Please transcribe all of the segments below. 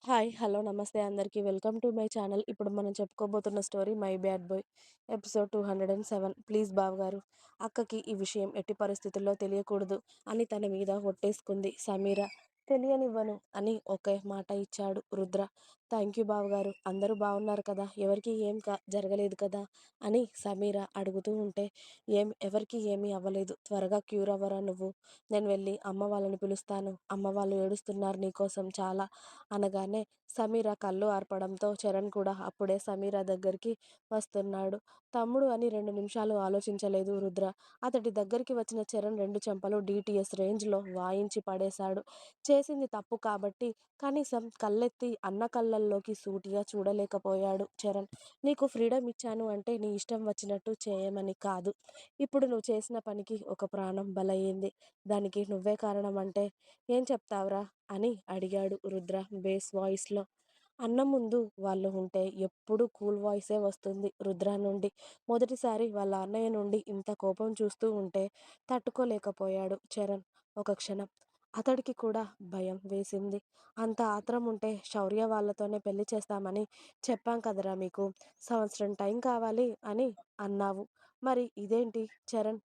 Hi. Hello. నమస్తే అందరికీ. Welcome to my channel. ఇప్పుడు మనం చెప్పుకోబోతున్న story 'my bad boy' episode 207. Please బావగారు, అక్కకి ఈ విషయం ఎట్టి పరిస్థితుల్లో తెలియకూడదు అని తన మీద ఒట్టేసుకుంది సమీర. తెలియనివ్వను అని ఒకే మాట ఇచ్చాడు రుద్ర. థ్యాంక్ యూ బావగారు. అందరూ బావున్నారు కదా? ఎవరికీ ఏం జరగలేదు కదా అని సమీర అడుగుతూ ఉంటే, ఎవరికీ ఏమీ అవ్వలేదు. త్వరగా క్యూర్ అవ్వరా నువ్వు? నేను వెళ్ళి అమ్మ వాళ్ళని పిలుస్తాను. అమ్మ వాళ్ళు ఏడుస్తున్నారు నీకోసం చాలా అనగానే సమీర కళ్ళు ఆర్పడంతో చరణ్ కూడా అప్పుడే సమీర దగ్గరికి వస్తున్నాడు. తమ్ముడు అని 2 నిమిషాలు ఆలోచించలేదు రుద్ర. అతడి దగ్గరికి వచ్చిన చరణ్ 2 చెంపలు డీటీఎస్ రేంజ్‌లో వాయించి పడేశాడు. చేసింది తప్పు కాబట్టి కనీసం కళ్ళెత్తి అన్న కళ్ళల్లోకి సూటిగా చూడలేకపోయాడు చరణ్. నీకు ఫ్రీడమ్ ఇచ్చాను అంటే నీ ఇష్టం వచ్చినట్టు చేయమని కాదు. ఇప్పుడు నువ్వు చేసిన పనికి ఒక ప్రాణం బలయ్యింది. దానికి నువ్వే కారణం అంటే ఏం చెప్తావురా? అని అడిగాడు రుద్ర బేస్ వాయిస్‌లో. అన్న ముందు వాళ్ళు ఉంటే ఎప్పుడూ కూల్ వాయిసే వస్తుంది రుద్ర నుండి. మొదటిసారి వాళ్ళ అన్నయ్య నుండి ఇంత కోపం చూస్తూ ఉంటే తట్టుకోలేకపోయాడు చరణ్. ఒక క్షణం అతడికి కూడా భయం వేసింది. అంత ఆత్రం ఉంటే శౌర్య వాళ్ళతోనే పెళ్లి చేస్తామని చెప్పాం కదరా మీకు. సంవత్సరం టైం కావాలి అని అన్నావు. మరి ఇదేంటి చరణ్?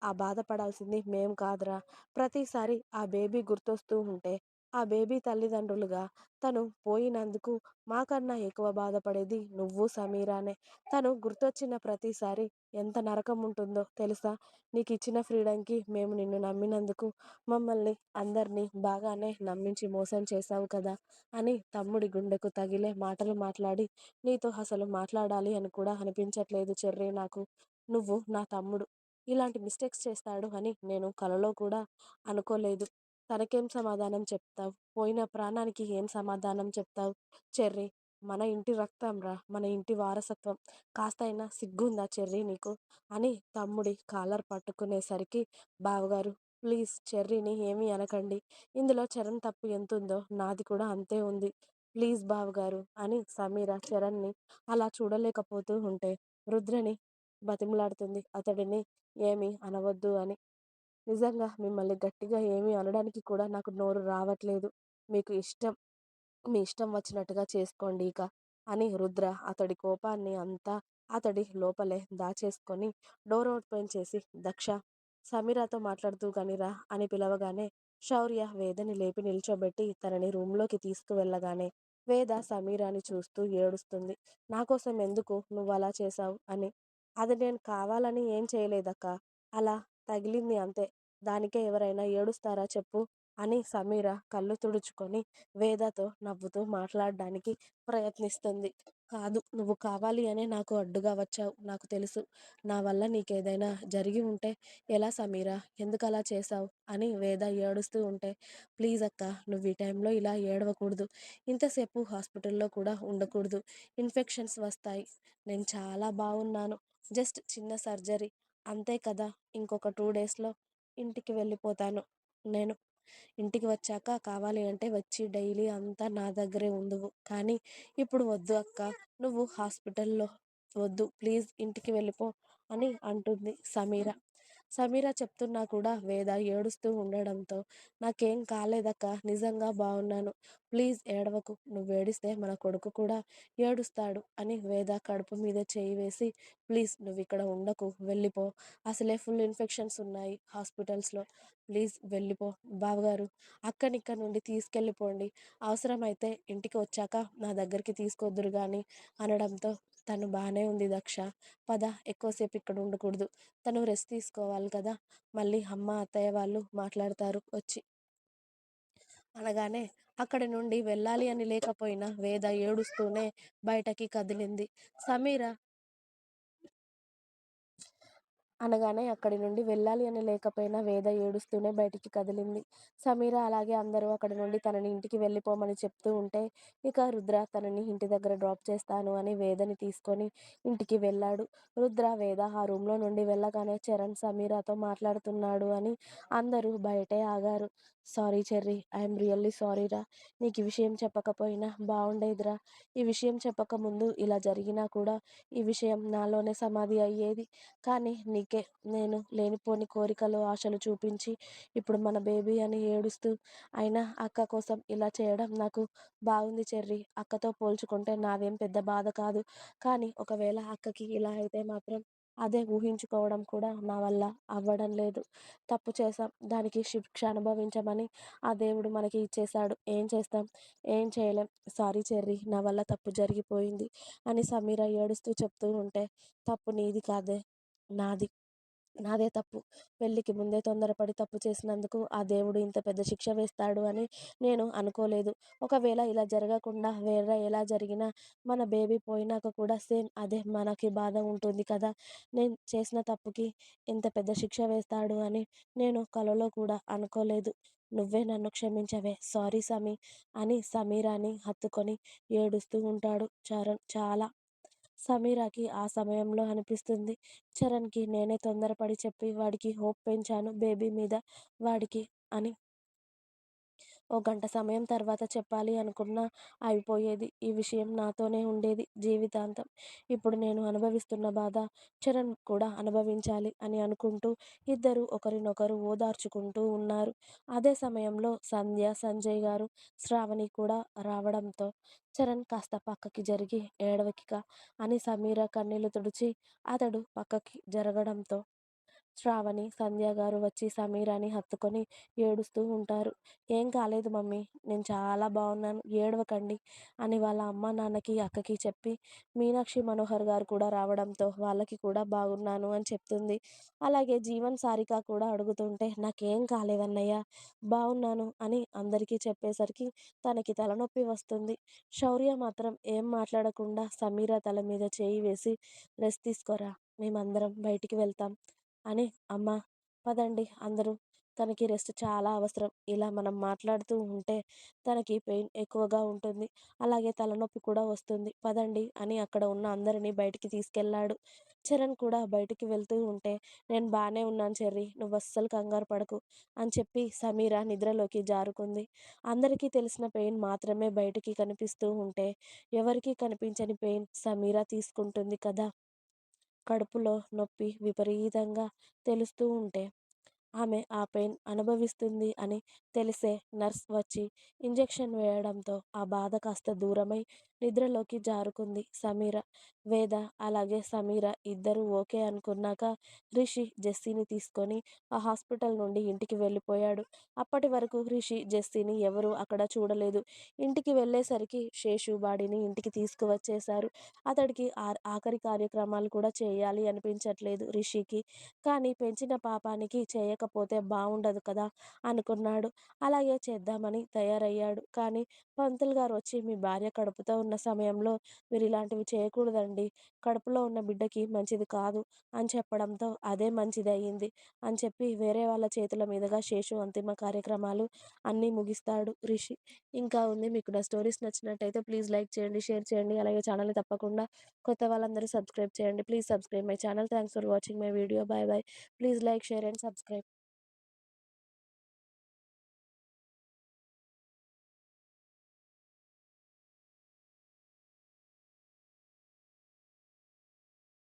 ఆ బాధపడాల్సింది మేం కాదురా. ప్రతిసారి ఆ బేబీ గుర్తొస్తూ ఉంటే, ఆ బేబీ తల్లిదండ్రులుగా తను పోయినందుకు మాకన్నా ఎక్కువ బాధపడేది నువ్వు సమీరానే. తను గుర్తొచ్చిన ప్రతిసారి ఎంత నరకం ఉంటుందో తెలుసా? నీకిచ్చిన ఫ్రీడమ్‌కి మేము నిన్ను నమ్మినందుకు మమ్మల్ని అందరినీ బాగానే నమ్మించి మోసం చేశావు కదా! అని తమ్ముడి గుండెకు తగిలే మాటలు మాట్లాడి, నీతో అసలు మాట్లాడాలి అని కూడా అనిపించట్లేదు చెర్రీ నాకు. నువ్వు నా తమ్ముడు. ఇలాంటి మిస్టేక్స్ చేస్తాడు అని నేను కలలో కూడా అనుకోలేదు. తనకేం సమాధానం చెప్తావు? పోయిన ప్రాణానికి ఏం సమాధానం చెప్తావు? చెర్రీ, మన ఇంటి రక్తంరా. మన ఇంటి వారసత్వం. కాస్తైనా సిగ్గుందా చెర్రీ నీకు? అని తమ్ముడి కాలర్ పట్టుకునేసరికి, బావగారు ప్లీజ్ చెర్రీని ఏమీ అనకండి. ఇందులో చరణ్ తప్పు ఎంతుందో నాది కూడా అంతే ఉంది. ప్లీజ్ బావగారు అని సమీర చరణ్‌ని అలా చూడలేకపోతూ ఉంటే రుద్రని బతిమలాడుతుంది అతడిని ఏమీ అనవద్దు అని. నిజంగా మిమ్మల్ని గట్టిగా ఏమీ అనడానికి కూడా నాకు నోరు రావట్లేదు. మీకు ఇష్టం మీ ఇష్టం వచ్చినట్టుగా చేసుకోండి ఇక అని రుద్ర అతడి కోపాన్ని అంతా అతడి లోపలే దాచేసుకొని డోర్ ఓపెన్ చేసి, దక్ష, సమీరాతో మాట్లాడుతూ కానిరా అని పిలవగానే శౌర్య వేదని లేపి నిల్చోబెట్టి తనని రూంలోకి తీసుకువెళ్ళగానే వేద సమీరాని చూస్తూ ఏడుస్తుంది. నా కోసం ఎందుకు నువ్వు అలా చేశావు అని. అది నేను కావాలని ఏం చేయలేదక్క. అలా తగిలింది అంతే. దానికే ఎవరైనా ఏడుస్తారా చెప్పు అని సమీర కళ్ళు తుడుచుకొని వేదతో నవ్వుతూ మాట్లాడడానికి ప్రయత్నిస్తుంది. కాదు, నువ్వు కావాలి అనే నాకు అడ్డుగా వచ్చావు. నాకు తెలుసు. నా వల్ల నీకేదైనా జరిగి ఉంటే ఎలా సమీరా? ఎందుకలా చేశావు? అని వేద ఏడుస్తూ ఉంటే, ప్లీజ్ అక్క, నువ్వు ఈ టైంలో ఇలా ఏడవకూడదు. ఇంతసేపు హాస్పిటల్‌లో కూడా ఉండకూడదు. ఇన్ఫెక్షన్స్ వస్తాయి. నేను చాలా బావున్నాను. జస్ట్ చిన్న సర్జరీ అంతే కదా! ఇంకొక 2 డేస్‌లో ఇంటికి వెళ్ళిపోతాను నేను. ఇంటికి వచ్చాక కావాలి అంటే వచ్చి డైలీ అంతా నా దగ్గరే ఉందువు. కానీ ఇప్పుడు వద్దు అక్క. నువ్వు హాస్పిటల్‌లో వద్దు. ప్లీజ్ ఇంటికి వెళ్ళిపో అని అంటుంది సమీర. సమీర చెప్తున్నా కూడా వేద ఏడుస్తూ ఉండడంతో, నాకేం కాలేదక్క. నిజంగా బావున్నాను. ప్లీజ్ ఏడవకు. నువ్వేడిస్తే మన కొడుకు కూడా ఏడుస్తాడు అని వేద కడుపు మీద చేయి వేసి, ప్లీజ్ నువ్విక్కడ ఉండకు. వెళ్ళిపో. అసలే ఫుల్ ఇన్ఫెక్షన్స్ ఉన్నాయి హాస్పిటల్స్‌లో. ప్లీజ్ వెళ్ళిపో. బావగారు, అక్కనిక్కడి నుండి తీసుకెళ్ళిపోండి. అవసరమైతే ఇంటికి వచ్చాక నా దగ్గరికి తీసుకొద్దురు గాని అనడంతో, తను బానే ఉంది దక్ష. పద, ఎక్కువసేపు ఇక్కడ ఉండకూడదు. తను రెస్ట్ తీసుకోవాలి కదా! మళ్ళీ అమ్మ, అత్తయ్య వాళ్ళు మాట్లాడతారు వచ్చి అనగానే అక్కడి నుండి వెళ్ళాలి అని లేకపోయినా వేద ఏడుస్తూనే బయటకి కదిలింది. సమీర అనగానే అక్కడి నుండి వెళ్ళాలి అని లేకపోయినా వేద ఏడుస్తూనే బయటికి కదిలింది. సమీర అలాగే అందరూ అక్కడి నుండి తనని ఇంటికి వెళ్ళిపోమని చెప్తూ ఉంటే, ఇక రుద్ర తనని ఇంటి దగ్గర డ్రాప్ చేస్తాను అని వేదని తీసుకొని ఇంటికి వెళ్ళాడు. రుద్ర, వేద ఆ రూమ్‌లో నుండి వెళ్ళగానే చరణ్ సమీరతో మాట్లాడుతున్నాడు అని అందరూ బయటే ఆగారు. Sorry cherry. ఐయామ్ రియల్లీ సారీరా. నీకు ఈ విషయం చెప్పకపోయినా బావుండేదిరా. ఈ విషయం చెప్పకముందు ఇలా జరిగినా కూడా ఈ విషయం నాలోనే సమాధి అయ్యేది. కానీ అందుకే నేను లేనిపోని కోరికలు, ఆశలు చూపించి ఇప్పుడు మన బేబీ అని ఏడుస్తూ అయినా అక్క కోసం ఇలా చేయడం నాకు బాగుంది చెర్రీ. అక్కతో పోల్చుకుంటే నాదేం పెద్ద బాధ కాదు. కానీ ఒకవేళ అక్కకి ఇలా అయితే మాత్రం అదే ఊహించుకోవడం కూడా నా వల్ల అవ్వడం లేదు. తప్పు చేశాం. దానికి శిక్ష అనుభవించమని ఆ దేవుడు మనకి ఇచ్చేశాడు. ఏం చేస్తాం? ఏం చేయలేం. Sorry cherry. నా వల్ల తప్పు జరిగిపోయింది అని సమీర ఏడుస్తూ చెప్తూ ఉంటే, తప్పు నీది కాదే, నాది. నాదే తప్పు. పెళ్ళికి ముందే తొందరపడి తప్పు చేసినందుకు ఆ దేవుడు ఇంత పెద్ద శిక్ష వేస్తాడు అని నేను అనుకోలేదు. ఒకవేళ ఇలా జరగకుండా వేరే ఎలా జరిగినా మన బేబీ పోయినాక కూడా సేమ్ అదే మనకి బాధ ఉంటుంది కదా! నేను చేసిన తప్పుకి ఇంత పెద్ద శిక్ష వేస్తాడు అని నేను కలలో కూడా అనుకోలేదు. నువ్వే నన్ను క్షమించవే. సారీ సమీ అని సమీరాని హత్తుకొని ఏడుస్తూ ఉంటాడు చరణ్ చాలా. సమీరాకి ఆ సమయంలో అనిపిస్తుంది, చరణ్‌కి నేనే తొందరపడి చెప్పి వాడికి హోప్ పెంచాను బేబీ మీద వాడికి అని. ఓ గంట సమయం తర్వాత చెప్పాలి అనుకున్నా అయిపోయేది. ఈ విషయం నాతోనే ఉండేది జీవితాంతం. ఇప్పుడు నేను అనుభవిస్తున్న బాధ చరణ్ కూడా అనుభవించాలి అని అనుకుంటూ ఇద్దరు ఒకరినొకరు ఓదార్చుకుంటూ ఉన్నారు. అదే సమయంలో సంధ్య, సంజయ్ గారు, శ్రావణి కూడా రావడంతో చరణ్ కాస్త పక్కకి జరిగి ఏడవకిక అని సమీర కన్నీళ్లు తుడిచి అతడు పక్కకి జరగడంతో శ్రావణి, సంధ్య గారు వచ్చి సమీరాని హత్తుకొని ఏడుస్తూ ఉంటారు. "ఏం కాలేదు మమ్మీ. నేను చాలా బావున్నాను. ఏడవకండి" అని వాళ్ళ అమ్మ, నాన్నకి, అక్కకి చెప్పి మీనాక్షి, మనోహర్ గారు కూడా రావడంతో వాళ్ళకి కూడా బాగున్నాను అని చెప్తుంది. అలాగే జీవన్, సారిక కూడా అడుగుతుంటే నాకేం కాలేదన్నయ్య, బావున్నాను అని అందరికీ చెప్పేసరికి తనకి తలనొప్పి వస్తుంది. శౌర్య మాత్రం ఏం మాట్లాడకుండా సమీర తల మీద చేయి వేసి రెస్ట్ తీసుకోరా, మేమందరం బయటికి వెళ్తాం అని అమ్మా పదండి అందరూ, తనకి రెస్ట్ చాలా అవసరం. ఇలా మనం మాట్లాడుతూ ఉంటే తనకి పెయిన్ ఎక్కువగా ఉంటుంది. అలాగే తలనొప్పి కూడా వస్తుంది. పదండి అని అక్కడ ఉన్న అందరినీ బయటికి తీసుకెళ్ళాడు. చరణ్ కూడా బయటికి వెళ్తూ ఉంటే నేను బానే ఉన్నాను చెర్రీ, నువ్వస్సలు కంగారు పడకు అని చెప్పి సమీర నిద్రలోకి జారుకుంది. అందరికీ తెలిసిన పెయిన్ మాత్రమే బయటికి కనిపిస్తూ ఉంటే ఎవరికీ కనిపించని పెయిన్ సమీర తీసుకుంటుంది కదా! కడుపులో నొప్పి విపరీతంగా తెలుస్తూ ఉంటే ఆమె ఆ పెయిన్ అనుభవిస్తుంది అని తెలిసే నర్స్ వచ్చి ఇంజెక్షన్ వేయడంతో ఆ బాధ కాస్త దూరమై నిద్రలోకి జారుకుంది సమీర. వేద అలాగే సమీర ఇద్దరూ ఓకే అనుకున్నాక రిషి జెస్సీని తీసుకొని ఆ హాస్పిటల్ నుండి ఇంటికి వెళ్ళిపోయాడు. అప్పటి వరకు రిషి జెస్సీని ఎవరూ అక్కడ చూడలేదు. ఇంటికి వెళ్ళేసరికి శేషు బాడీని ఇంటికి తీసుకువచ్చేశారు. అతడికి ఆఖరి కార్యక్రమాలు కూడా చేయాలి అనిపించట్లేదు రిషికి. కానీ పెంచిన పాపానికి చేయకపోతే బావుండదు కదా అనుకున్నాడు. అలాగే చేద్దామని తయారయ్యాడు. కానీ పంతులు గారు వచ్చి మీ భార్య కడుపుతో ఉన్న సమయంలో మీరిలాంటివి చేయకూడదండి. కడుపులో ఉన్న బిడ్డకి మంచిది కాదు అని చెప్పడంతో అదే మంచిదయింది అని చెప్పి వేరే వాళ్ళ చేతుల మీదుగా శేషు అంతిమ కార్యక్రమాలు అన్నీ ముగిస్తాడు రిషి. ఇంకా ఉంది. మీకు నా స్టోరీస్ నచ్చినట్టయితే ప్లీజ్ లైక్ చేయండి, షేర్ చేయండి. అలాగే ఛానల్‌ని తప్పకుండా కొత్త వాళ్ళందరూ సబ్స్క్రైబ్ చేయండి. Please subscribe my channel. Thanks for watching my video. By by. Please like, share and subscribe.